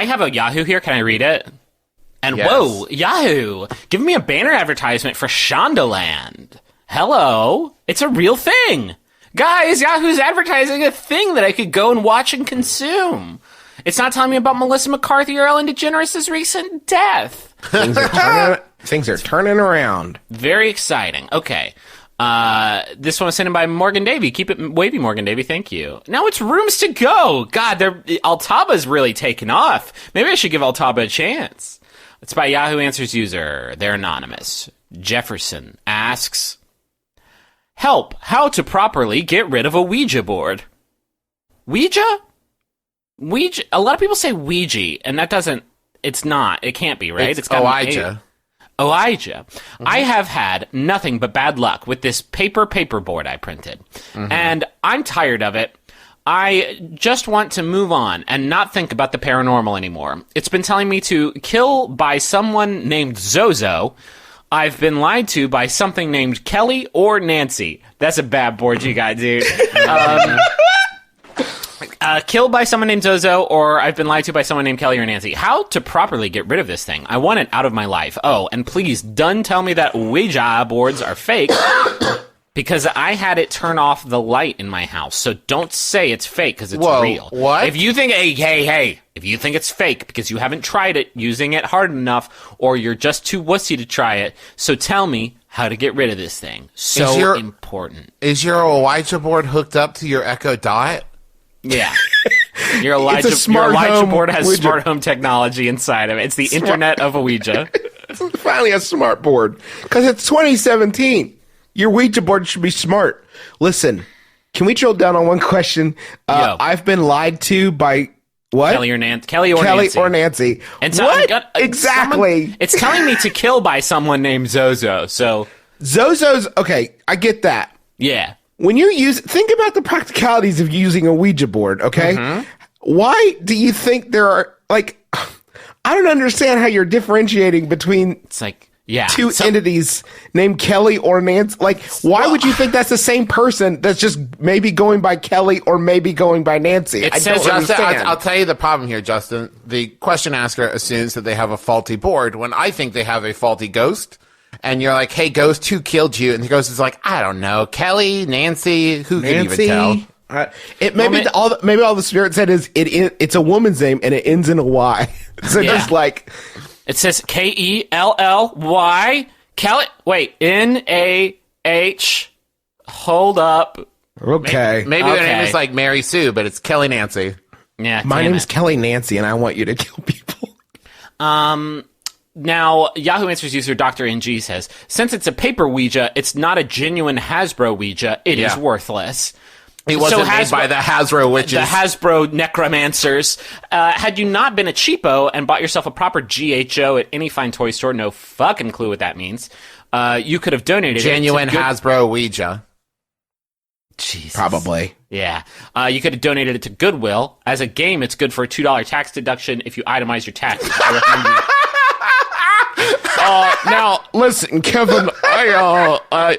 I have a Yahoo here. Can I read it? And Yes. whoa, Yahoo! Give me a banner advertisement for Shondaland. Hello, it's a real thing. Guys, Yahoo's advertising a thing that I could go and watch and consume. It's not telling me about Melissa McCarthy or Ellen DeGeneres' recent death. Things are turning around. Very exciting. Okay. This one was sent in by Morgan Davey. Keep it wavy, Morgan Davey. Thank you. Now it's Rooms to Go. God, Altaba's really taken off. Maybe I should give Altaba a chance. It's by Yahoo Answers user. They're anonymous. Jefferson asks, help, how to properly get rid of a Ouija board. Ouija? Ouija? A lot of people say Ouija, and that doesn't, it's not. It can't be, right? It's Ouija. Ouija. I have had nothing but bad luck with this paper board I printed. And I'm tired of it. I just want to move on and not think about the paranormal anymore. It's been telling me to kill by someone named Zozo. I've been lied to by something named Kelly or Nancy. That's a bad board you got, dude. Killed by someone named Zozo, or I've been lied to by someone named Kelly or Nancy. How to properly get rid of this thing? I want it out of my life. Oh, and please, done tell me that Ouija boards are fake, because I had it turn off the light in my house. So don't say it's fake, because it's real. What? If you think, hey, if you think it's fake because you haven't tried it, using it hard enough, or you're just too wussy to try it, so tell me how to get rid of this thing. So important. Is your Ouija board hooked up to your Echo Dot? Yeah. Your Ouija board has smart home technology inside of it. It's the Internet of Ouija. It's finally a smart board. Because it's 2017. Your Ouija board should be smart. Listen, can we drill down on one question? I've been lied to by what? Kelly or Nancy. And so what? Exactly. It's telling me to kill by someone named Zozo. So Zozo's, okay, I get that. Yeah. When you think about the practicalities of using a Ouija board, okay? Why do you think there are, I don't understand how you're differentiating between two entities named Kelly or Nancy. Why would you think that's the same person that's just maybe going by Kelly or maybe going by Nancy? I don't understand. I'll tell you the problem here, Justin. The question asker assumes that they have a faulty board when I think they have a faulty ghost. And you're like, hey, ghost, who killed you? And the ghost is like, I don't know. Kelly, Nancy, who can even tell? Maybe all the spirit said is it's a woman's name and it ends in a Y. So there's it says Kelly. Kelly. Wait, Nah. Hold up. Okay. Maybe their name is like Mary Sue, but it's Kelly Nancy. Yeah. My name's Kelly Nancy, and I want you to kill people. Now, Yahoo Answers user Dr. NG says, since it's a paper Ouija, it's not a genuine Hasbro Ouija. It is worthless. It wasn't made by the Hasbro witches. The Hasbro necromancers. Had you not been a cheapo and bought yourself a proper GHO at any fine toy store, no fucking clue what that means, you could have donated genuine Hasbro Ouija. Jesus. Probably. Yeah. You could have donated it to Goodwill. As a game, it's good for a $2 tax deduction if you itemize your taxes. I recommend you. Now, listen, Kevin,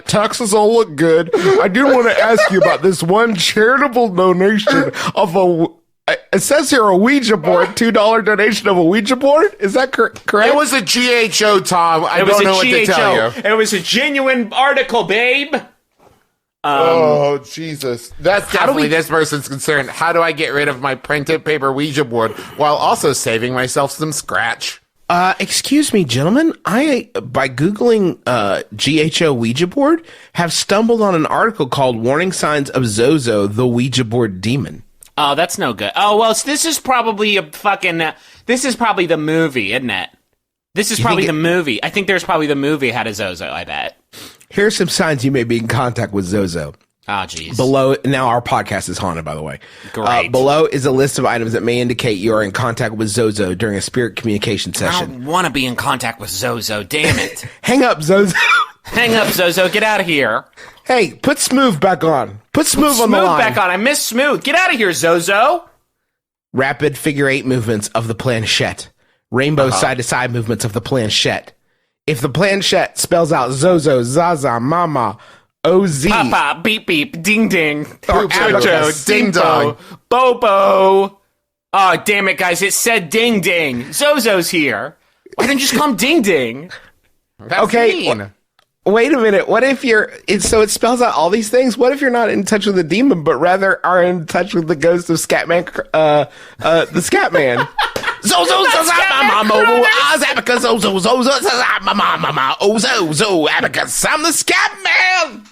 taxes all look good. I do want to ask you about this one charitable donation of it says here a Ouija board, $2 donation of a Ouija board? Is that correct? It was a GHO, Tom. I don't know what to tell you. It was a genuine article, babe. Oh, Jesus. That's definitely this person's concern. How do I get rid of my printed paper Ouija board while also saving myself some scratch? Excuse me, gentlemen. I, by Googling GHO Ouija board, have stumbled on an article called Warning Signs of Zozo, the Ouija board demon. Oh, that's no good. Oh, well, this is probably this is probably the movie, isn't it? This is probably the movie. I think there's probably the movie had a Zozo, I bet. Here's some signs you may be in contact with Zozo. Oh, jeez. Below, now our podcast is haunted, by the way. Great. Below is a list of items that may indicate you are in contact with Zozo during a spirit communication I session. don't want to be in contact with Zozo, damn it. Hang up, Zozo. Hang up, Zozo, get out of here. Hey, put Smooth back on. Put Smooth on the line. Smooth back on, I miss Smooth. Get out of here, Zozo. Rapid figure 8 movements of the planchette. Rainbow side-to-side movements of the planchette. If the planchette spells out Zozo, Zaza, Mama, OZ. Papa, beep beep, ding ding. Or Oucho, ding dong. Bobo. Oh, damn it, guys. It said ding ding. Zozo's here. Why didn't you just call him ding ding? That's Okay, mean. Wait a minute. What if so it spells out all these things? What if you're not in touch with the demon, but rather are in touch with the ghost of Scatman, the Scatman? Zozo, abacus, Zozo, abacus. I'm the Scatman.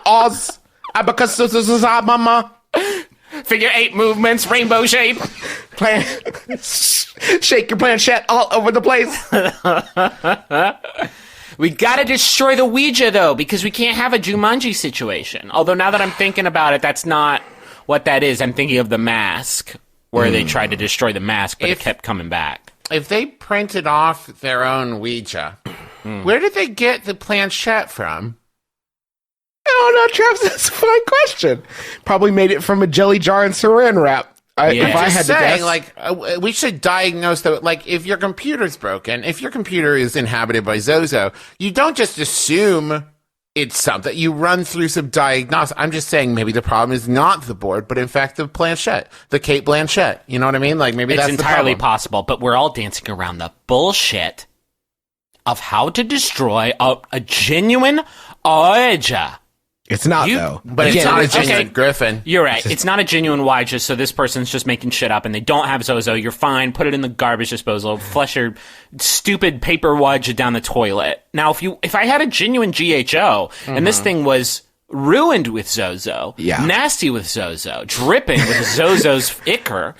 Oz, abacus, mama. Figure 8 movements, rainbow shape. Shake your planchette all over the place. We gotta destroy the Ouija, though, because we can't have a Jumanji situation. Although now that I'm thinking about it, that's not what that is. I'm thinking of The Mask, where they tried to destroy the mask, but it kept coming back. If they printed off their own Ouija, where did they get the planchette from? Oh, no, Travis, that's a fine question. Probably made it from a jelly jar and saran wrap. If I had to guess. Like, we should diagnose that. Like, if your computer's broken, if your computer is inhabited by Zozo, you don't just assume it's something. You run through some diagnosis. I'm just saying maybe the problem is not the board, but in fact the planchette, the Kate Blanchett. You know what I mean? Like, maybe that's entirely the possible, but we're all dancing around the bullshit of how to destroy a genuine Ouija. It's not, though. But it's not a genuine Griffin. You're right. It's not a genuine Ouija, so this person's just making shit up, and they don't have Zozo. You're fine. Put it in the garbage disposal. Flush your stupid paper Ouija down the toilet. Now, if I had a genuine GHO, and this thing was ruined with Zozo, nasty with Zozo, dripping with Zozo's ichor,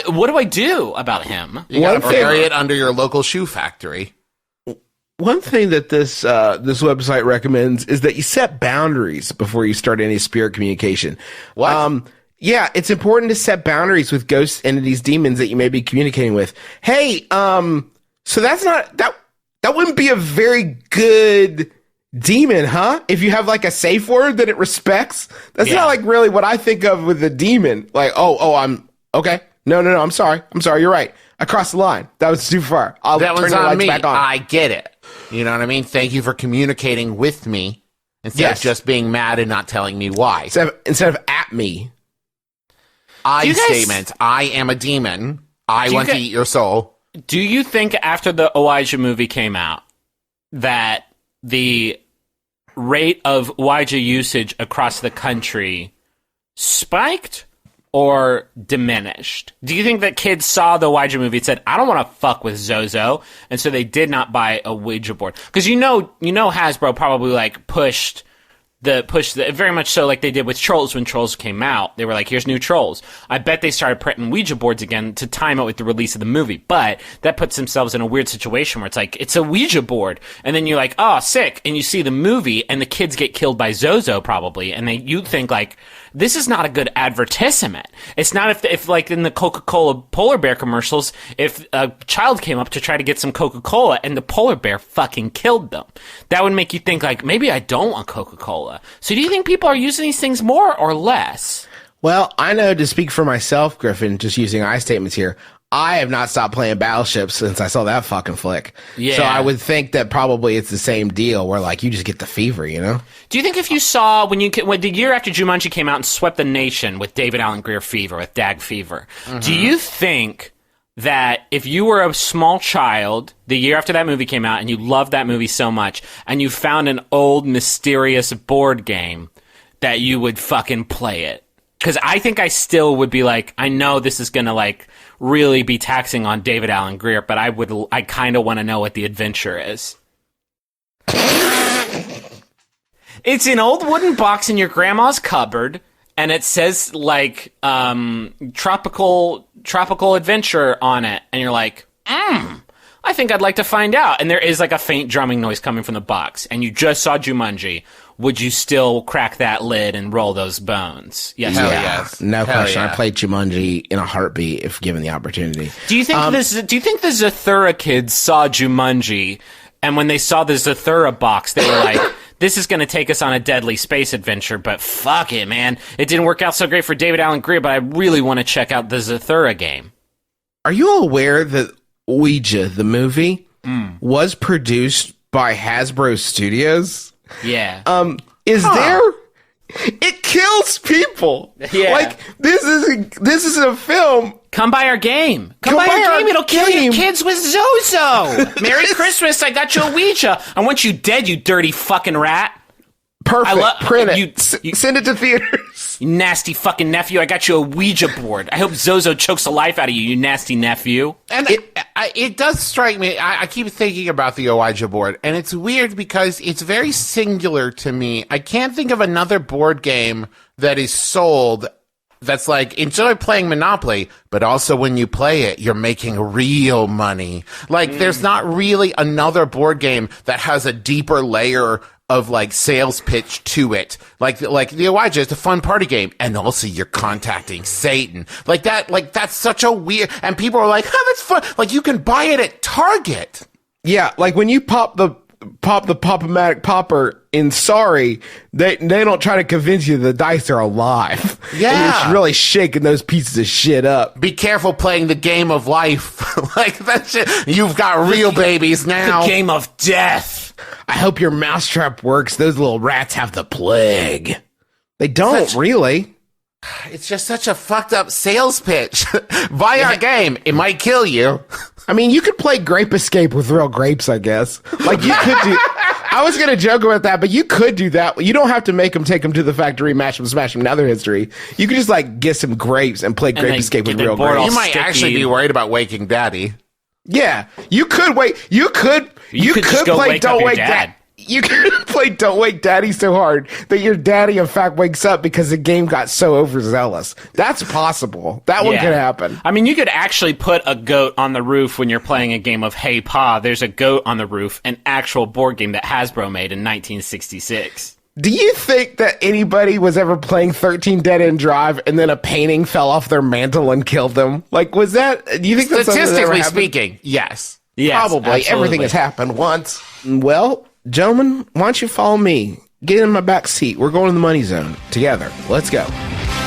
what do I do about him? You gotta bury it under your local shoe factory. One thing that this website recommends is that you set boundaries before you start any spirit communication. What? Yeah, it's important to set boundaries with ghosts, entities, demons that you may be communicating with. Hey, so that's not that wouldn't be a very good demon, huh? If you have like a safe word that it respects, that's not like really what I think of with a demon. Like, I'm okay. No, I'm sorry. You're right. I crossed the line. That was too far. I'll that turn was the on lights me. back on. I get it. You know what I mean? Thank you for communicating with me instead of just being mad and not telling me why. Instead of at me. Statement. I am a demon. I want to eat your soul. Do you think after the Ouija movie came out that the rate of Ouija usage across the country spiked or diminished? Do you think that kids saw the Ouija movie and said, I don't want to fuck with Zozo, and so they did not buy a Ouija board? Because you know Hasbro probably like pushed very much so like they did with Trolls when Trolls came out. They were like, here's new Trolls. I bet they started printing Ouija boards again to time it with the release of the movie. But that puts themselves in a weird situation where it's like, it's a Ouija board. And then you're like, oh, sick. And you see the movie and the kids get killed by Zozo probably. And you think like, this is not a good advertisement. It's not if like in the Coca-Cola polar bear commercials, if a child came up to try to get some Coca-Cola and the polar bear fucking killed them. That would make you think like, maybe I don't want Coca-Cola. So do you think people are using these things more or less? Well, I know to speak for myself, Griffin, just using I statements here, I have not stopped playing Battleship since I saw that fucking flick. Yeah. So I would think that probably it's the same deal where like you just get the fever, you know? Do you think if you saw when the year after Jumanji came out and swept the nation with David Allen Greer fever, with Dag fever, do you think that if you were a small child the year after that movie came out and you loved that movie so much and you found an old mysterious board game that you would fucking play it? Because I think I still would be like, I know this is going to like really be taxing on David Allen Greer, but I kind of want to know what the adventure is. It's an old wooden box in your grandma's cupboard, and it says like tropical adventure on it, and you're like, I think I'd like to find out. And there is like a faint drumming noise coming from the box, and you just saw Jumanji. Would you still crack that lid and roll those bones? Yes. Hell yes. No question. I played Jumanji in a heartbeat if given the opportunity. Do you think do you think the Zathura kids saw Jumanji, and when they saw the Zathura box, they were like, this is going to take us on a deadly space adventure, but fuck it, man. It didn't work out so great for David Allen Greer, but I really want to check out the Zathura game. Are you aware that Ouija, the movie, was produced by Hasbro Studios? Yeah. Is there... It kills people. Yeah. Like, this is a film. Come by our game. Come by our game. It'll kill your kids with Zozo. Merry Christmas. I got you a Ouija. I want you dead, you dirty fucking rat. Perfect. Print it. Send it to theaters. You nasty fucking nephew. I got you a Ouija board. I hope Zozo chokes the life out of you, you nasty nephew. And it does strike me. I keep thinking about the Ouija board, and it's weird because it's very singular to me. I can't think of another board game that is sold that's like, enjoy playing Monopoly, but also when you play it, you're making real money. Like, there's not really another board game that has a deeper layer of like sales pitch to it. Like the Ouija is a fun party game, and also you're contacting Satan. Like that's such a weird, and people are like, oh, that's fun. Like, you can buy it at Target. Yeah, like when you pop the Pop-O-Matic popper in Sorry, they don't try to convince you the dice are alive. Yeah. And it's really shaking those pieces of shit up. Be careful playing the game of life. Like, that shit. You've got real babies now. The game of death. I hope your mousetrap works. Those little rats have the plague. They don't, really. It's just such a fucked up sales pitch. Buy our game. It might kill you. I mean, you could play Grape Escape with real grapes, I guess. Like, you could do... I was going to joke about that, but you could do that. You don't have to make them take them to the factory, mash them, smash them, another history. You could just, like, get some grapes and play Grape Escape with real grapes. You might actually be worried about waking Daddy. Yeah. You could wait. You could play Don't Wake Dad. You could play Don't Wake Daddy so hard that your daddy, in fact, wakes up because the game got so overzealous. That's possible. That one could happen. I mean, you could actually put a goat on the roof when you're playing a game of Hey Pa. There's a goat on the roof, an actual board game that Hasbro made in 1966. Do you think that anybody was ever playing 13 Dead End Drive and then a painting fell off their mantle and killed them? Like, was that... Do you think that's statistically speaking, yes. Probably. Absolutely. Everything has happened once. Well... Gentlemen, why don't you follow me? Get in my back seat. We're going to the money zone together. Let's go.